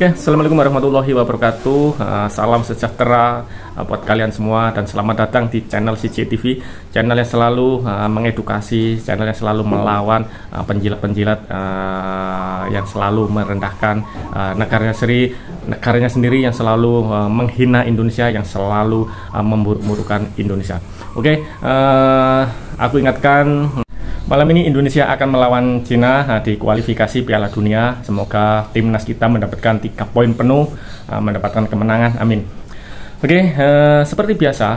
Oke, assalamualaikum warahmatullahi wabarakatuh. Salam sejahtera buat kalian semua dan selamat datang di channel CCTV, channel yang selalu mengedukasi, channel yang selalu melawan penjilat-penjilat yang selalu merendahkan negaranya sendiri, yang selalu menghina Indonesia, yang selalu memburuk-burukkan Indonesia. Oke, aku ingatkan, malam ini Indonesia akan melawan Cina di kualifikasi Piala Dunia. Semoga timnas kita mendapatkan 3 poin penuh, mendapatkan kemenangan. Amin. Oke, seperti biasa,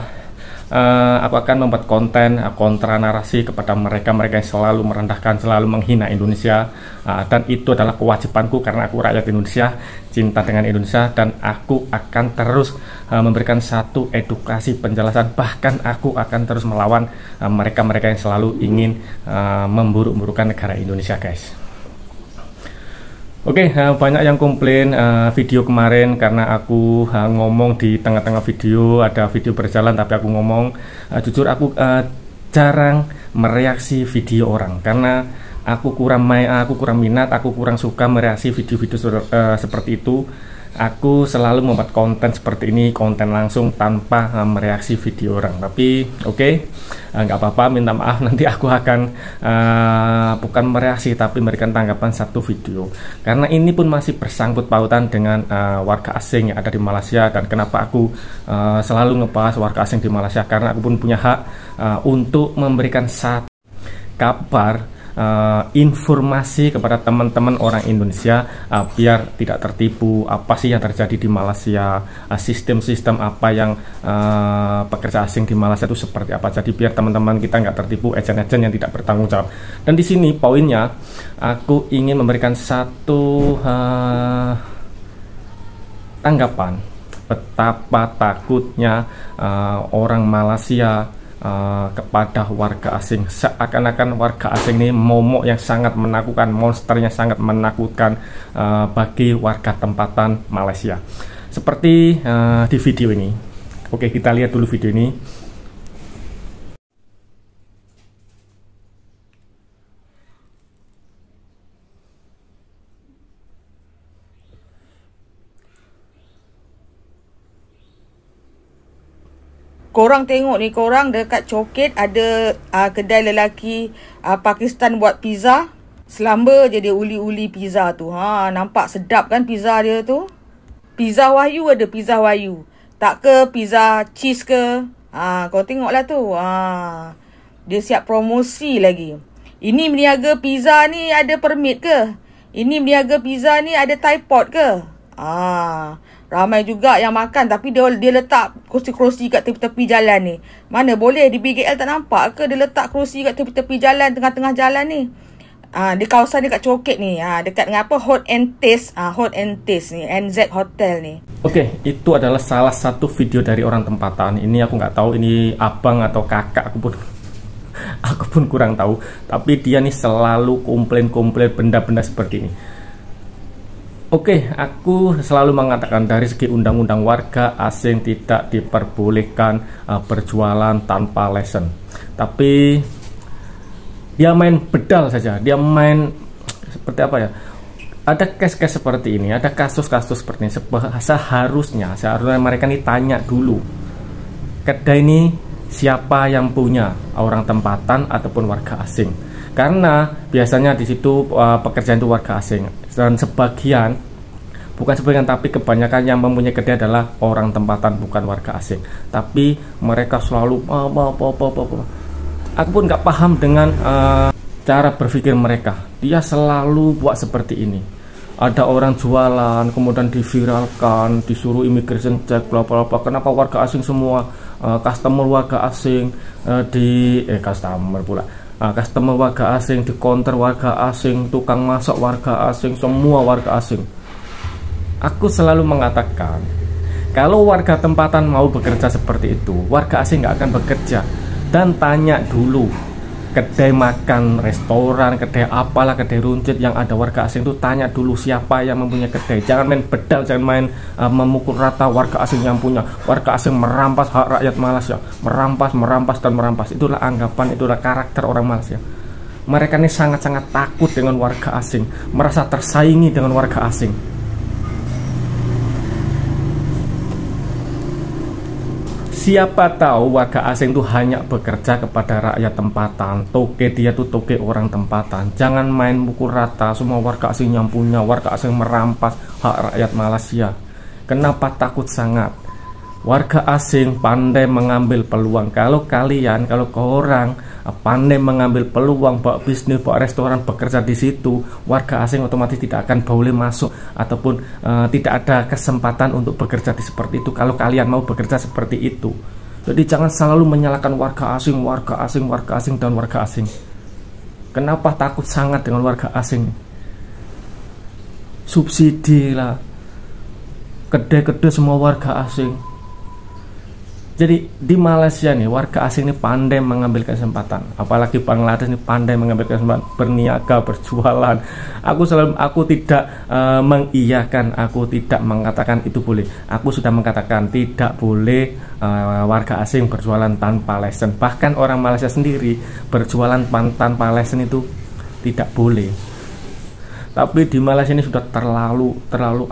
aku akan membuat konten kontra narasi kepada mereka yang selalu merendahkan, selalu menghina Indonesia. Dan itu adalah kewajibanku karena aku rakyat Indonesia, cinta dengan Indonesia, dan aku akan terus memberikan satu edukasi, penjelasan, bahkan aku akan terus melawan mereka yang selalu ingin memburuk-burukkan negara Indonesia, guys. Oke, banyak yang komplain video kemarin karena aku ngomong di tengah-tengah video, ada video berjalan tapi aku ngomong. Jujur aku jarang mereaksi video orang karena aku kurang minat, aku kurang suka mereaksi video-video seperti itu. Aku selalu membuat konten seperti ini, konten langsung tanpa mereaksi video orang. Tapi oke, nggak apa-apa, minta maaf, nanti aku akan bukan mereaksi tapi memberikan tanggapan satu video. Karena ini pun masih bersangkut pautan dengan warga asing yang ada di Malaysia. Dan kenapa aku selalu ngebahas warga asing di Malaysia, karena aku pun punya hak untuk memberikan satu kabar, informasi kepada teman-teman orang Indonesia, biar tidak tertipu apa sih yang terjadi di Malaysia, sistem-sistem apa yang pekerja asing di Malaysia itu seperti apa. Jadi biar teman-teman kita nggak tertipu agen-agen yang tidak bertanggung jawab. Dan di sini poinnya, aku ingin memberikan satu tanggapan betapa takutnya orang Malaysia kepada warga asing. Seakan-akan warga asing ini momok yang sangat menakutkan, monsternya sangat menakutkan bagi warga tempatan Malaysia. Seperti di video ini. Oke, kita lihat dulu video ini. Korang tengok ni, korang dekat Coket ada kedai lelaki Pakistan buat pizza. Selamba je dia uli-uli pizza tu. Nampak sedap kan pizza dia tu? Pizza Wahyu ada pizza Wahyu. Tak ke pizza cheese ke? Kau tengoklah tu. Dia siap promosi lagi. Ini meniaga pizza ni ada permit ke? Ini meniaga pizza ni ada tripod ke? Ramai juga yang makan tapi dia letak kerusi-kerusi kat tepi-tepi jalan ni. Mana boleh, di BKL tak nampak ke dia letak kerusi kat tepi-tepi jalan, tengah-tengah jalan ni. Di kawasan dekat Coket ni, dekat dengan apa, Hot and Taste, Hot and Taste ni, NZ Hotel ni. Oke, itu adalah salah satu video dari orang tempatan. Ini aku nggak tahu ini abang atau kakak, aku pun kurang tahu. Tapi dia nih selalu komplain benda-benda seperti ini. Oke, aku selalu mengatakan dari segi undang-undang warga asing tidak diperbolehkan berjualan tanpa lesen. Tapi dia main bedal saja, dia main seperti apa ya? Ada case-case seperti ini, ada kasus-kasus seperti ini. Seharusnya mereka ini tanya dulu, kedai ini siapa yang punya, orang tempatan ataupun warga asing. Karena biasanya di situ pekerjaan itu warga asing, dan bukan sebagian tapi kebanyakan yang mempunyai kedai adalah orang tempatan, bukan warga asing. Tapi mereka selalu aku pun nggak paham dengan cara berpikir mereka. Dia selalu buat seperti ini. Ada orang jualan kemudian diviralkan, disuruh immigration cek, bla bla bla. Kenapa warga asing semua, customer warga asing customer warga asing, di counter warga asing, tukang masak warga asing, semua warga asing. Aku selalu mengatakan, kalau warga tempatan mau bekerja seperti itu, warga asing nggak akan bekerja. Dan tanya dulu, kedai makan, restoran, kedai apalah, kedai runcit yang ada warga asing itu, tanya dulu siapa yang mempunyai kedai. Jangan main bedal, jangan main memukul rata warga asing yang punya. Warga asing merampas hak rakyat Malaysia, merampas. Itulah anggapan, itulah karakter orang Malaysia. Mereka ini sangat-sangat takut dengan warga asing, merasa tersaingi dengan warga asing. Siapa tahu warga asing itu hanya bekerja kepada rakyat tempatan. Toke dia tuh toke orang tempatan. Jangan main pukul rata semua warga asing yang punya. Warga asing merampas hak rakyat Malaysia. Kenapa takut sangat? Warga asing pandai mengambil peluang. Kalau orang pandai mengambil peluang, bawa bisnis, bawa restoran, bekerja di situ, warga asing otomatis tidak akan boleh masuk ataupun tidak ada kesempatan untuk bekerja di seperti itu. Kalau kalian mau bekerja seperti itu, jadi jangan selalu menyalahkan warga asing, dan warga asing. Kenapa takut sangat dengan warga asing? Subsidi lah, kedai-kedai semua warga asing. Jadi di Malaysia nih warga asing ini pandai mengambil kesempatan, apalagi Bangladesh ini pandai mengambil kesempatan, berniaga, berjualan. Aku tidak mengiyakan, aku tidak mengatakan itu boleh. Aku sudah mengatakan tidak boleh warga asing berjualan tanpa lesen. Bahkan orang Malaysia sendiri berjualan tanpa lesen itu tidak boleh. Tapi di Malaysia ini sudah terlalu terlalu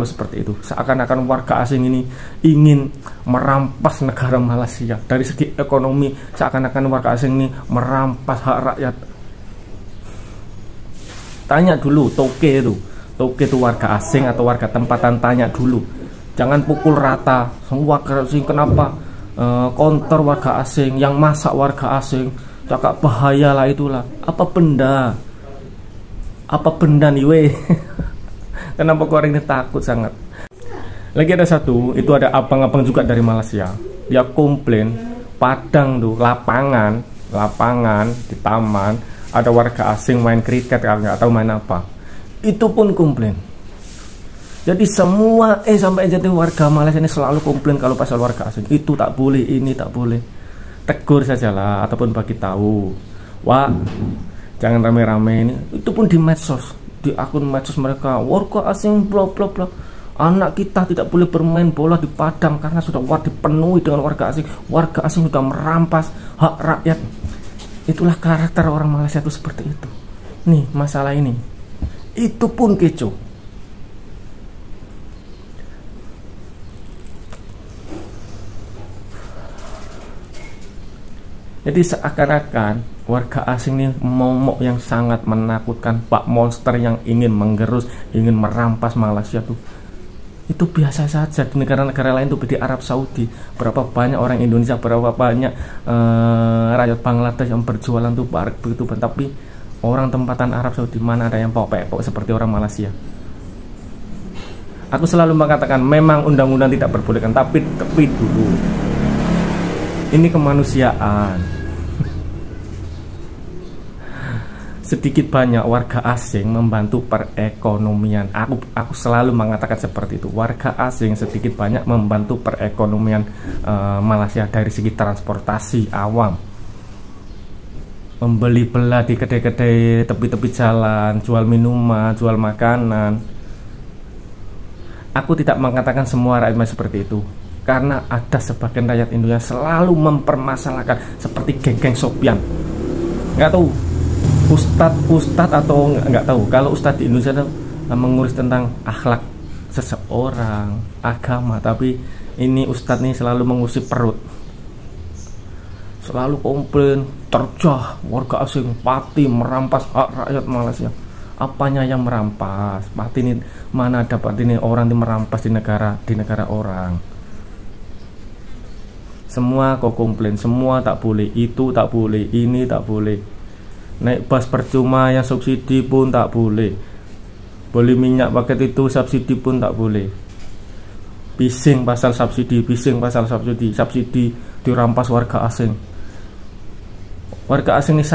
seperti itu. Seakan-akan warga asing ini ingin merampas negara Malaysia. Dari segi ekonomi, seakan-akan warga asing ini merampas hak rakyat. Tanya dulu toke itu warga asing atau warga tempatan, tanya dulu. Jangan pukul rata semua warga asing. Kenapa konter warga asing, yang masak warga asing, cakap bahayalah itulah. Apa benda nih weh? Kenapa orang ini takut sangat? Lagi ada satu, itu ada abang-abang juga dari Malaysia. Dia komplain, Padang tuh lapangan di taman ada warga asing main kriket, kalau nggak tahu main apa. Itu pun komplain. Jadi semua sampai jadi warga Malaysia ini selalu komplain kalau pasal warga asing. Itu tak boleh, ini tak boleh. Tegur sajalah ataupun bagi tahu. Wah, jangan rame-rame ini. Itu pun di medsos, di akun medsos mereka, warga asing bla bla bla. Anak kita tidak boleh bermain bola di Padang karena sudah dipenuhi dengan warga asing. Warga asing sudah merampas hak rakyat. Itulah karakter orang Malaysia itu seperti itu. Nih masalah ini. Itu pun kecoh. Jadi seakan-akan warga asing ini momok yang sangat menakutkan, Pak monster yang ingin menggerus, ingin merampas Malaysia tuh. Itu biasa saja di negara-negara lain tuh, di Arab Saudi. Berapa banyak orang Indonesia, berapa banyak rakyat Bangladesh yang berjualan tuh begitu. Tapi orang tempatan Arab Saudi mana ada yang pokok seperti orang Malaysia. Aku selalu mengatakan memang undang-undang tidak perbolehkan, tapi dulu ini kemanusiaan. Sedikit banyak warga asing membantu perekonomian. Aku selalu mengatakan seperti itu. Warga asing sedikit banyak membantu perekonomian Malaysia dari segi transportasi awam. Membeli belah di kedai-kedai tepi-tepi jalan, jual minuman, jual makanan. Aku tidak mengatakan semua rakyat seperti itu. Karena ada sebagian rakyat Indonesia selalu mempermasalahkan seperti geng-geng Sopian. Nggak tahu Ustadz atau nggak tahu. Kalau Ustadz di Indonesia itu mengurus tentang akhlak seseorang, agama. Tapi ini Ustadz nih selalu mengurusi perut. Selalu komplain, terjah warga asing pati merampas hak rakyat Malaysia. Apanya yang merampas? Pati ini mana dapat ini orang yang merampas di negara orang. Semua kok komplain, semua tak boleh, itu tak boleh, ini tak boleh. Naik bus percuma yang subsidi pun tak boleh. Beli minyak paket itu subsidi pun tak boleh. Bising pasal subsidi, subsidi dirampas warga asing. Warga asing ini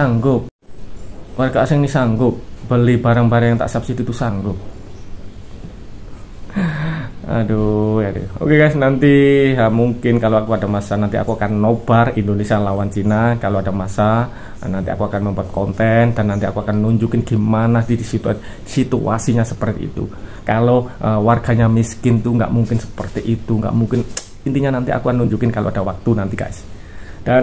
sanggup beli barang-barang yang tak subsidi itu sanggup. Aduh. Oke guys, nanti mungkin kalau aku ada masa nanti aku akan nobar Indonesia lawan Cina. Kalau ada masa nanti aku akan membuat konten dan nanti aku akan nunjukin gimana di situasinya seperti itu. Kalau warganya miskin tuh nggak mungkin seperti itu, nggak mungkin. Intinya nanti aku akan nunjukin kalau ada waktu nanti guys. Dan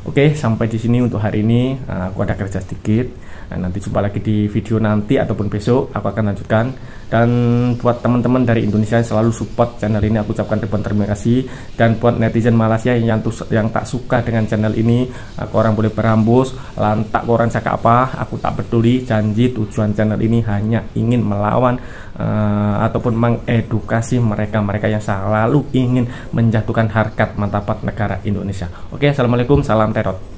Oke, sampai di sini untuk hari ini. Aku ada kerja sedikit. Nanti jumpa lagi di video nanti ataupun besok aku akan lanjutkan. Dan buat teman-teman dari Indonesia yang selalu support channel ini, aku ucapkan ribuan terima kasih. Dan buat netizen Malaysia yang tak suka dengan channel ini, aku orang boleh berambus, lantak orang cakap apa, aku tak peduli. Janji tujuan channel ini hanya ingin melawan ataupun mengedukasi mereka yang selalu ingin menjatuhkan harkat martabat negara Indonesia. Oke, assalamualaikum, salam terot.